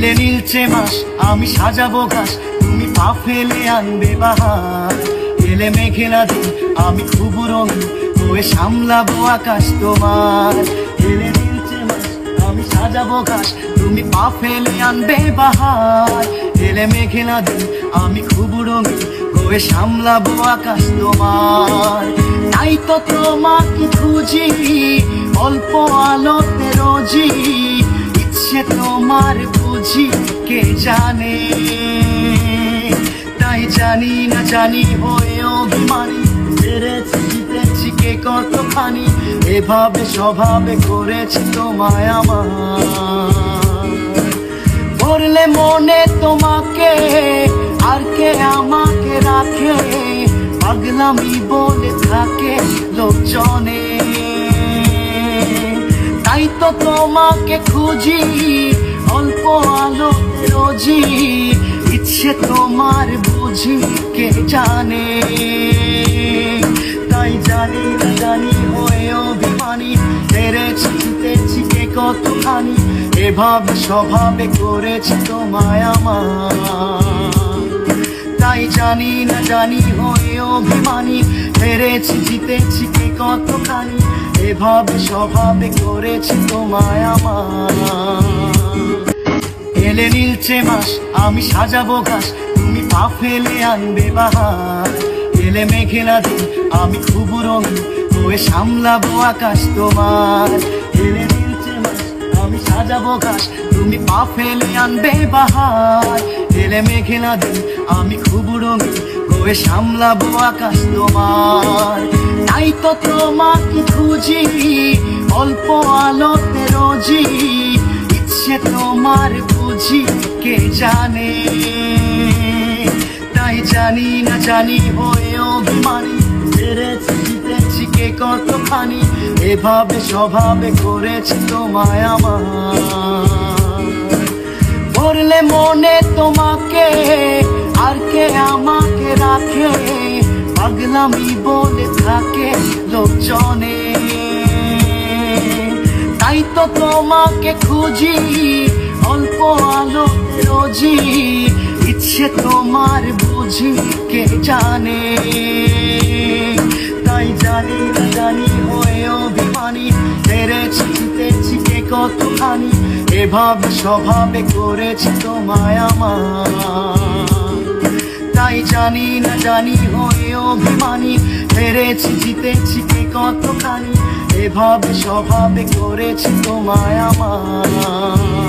এলে নীলচে মাস আমি সাজাবো ঘাস, তুমি পা ফেলে আনবে বাহার। এলে মেঘেলা দিন আমি খুব রঙিন হয়ে সামলাবো আকাশ তোমার। এলে নীলচে মাস আমি সাজাবো ঘাস, তুমি পা ফেলে আনবে বাহার। এলে মেঘেলা দিন আমি খুব রঙিন হয়ে সামলাবো আকাশ তোমার। তাই তো তোমাকে খুঁজি অল্প আলোতে রোজি, ইচ্ছে তোমার বুঝি কে জানে। তাই জানি না জানি হয়ে অভিমানী, হেরেছি জিতেছি কে কতখানি, এভাবে স্বভাবে করেছি তোমায় আমার। পড়লে মনে তোমাকে আর কে আমাকে রাখে, পাগলামি বলে থাকে লোকজনে। তাই তো তোমাকে খুঁজি অল্প আলো রোজি, ইচ্ছে তোমার বুঝি কে জানে। তাই জানি না জানি হয়ে অভিমানী, হেরেছি জিতেছি কে কতখানি, এভাবে স্বভাবে করেছি তোমায় আমার। তাই জানি না জানি হয়ে অভিমানী, হেরেছি জিতেছি কে কতখানি, এভাবে স্বভাবে করেছি তোমায় আমার। এলে নীলচে মাস আমি সাজাবো ঘাস, তুমি পা ফেলে আনবে বাহার। এলে মেঘেলা দিন আমি খুব রঙিন হয়ে সামলাবো আকাশ তোমার। এলে নীলচে মাস আমি সাজাবো ঘাস, তুমি পা ফেলে আনবে বাহার। এলে মেঘেলা দিন আমি খুব রঙিন হয়ে সামলাবো আকাশ তোমার। তাই তো তোমাকে খুঁজি অল্প আলোতে রোজি, ইচ্ছে তোমার বুঝি কে জানে। তাই জানি না জানি হয়ে অভিমানী, হেরেছি জিতেছি কে কতখানি, এভাবে স্বভাবে করেছি তোমায় আমার। পড়লে মনে তোমাকে আর কে আমাকে রাখে, পাগলামি বলে থাকে লোকজনে। তাই তো তোমাকে খুঁজি অল্প আলো রোজি, ইচ্ছে তোমার বুঝি কে জানে। তাই জানি না জানি হয়ে অভিমানী, হেরেছি জিতেছি কে কতখানি, এভাবে স্বভাবে করেছি তোমায় আমার। তাই জানি না জানি হয়ে অভিমানী, হেরেছি জিতেছি কে কতখানি, এভাবে স্বভাবে করেছি তোমায় আমার।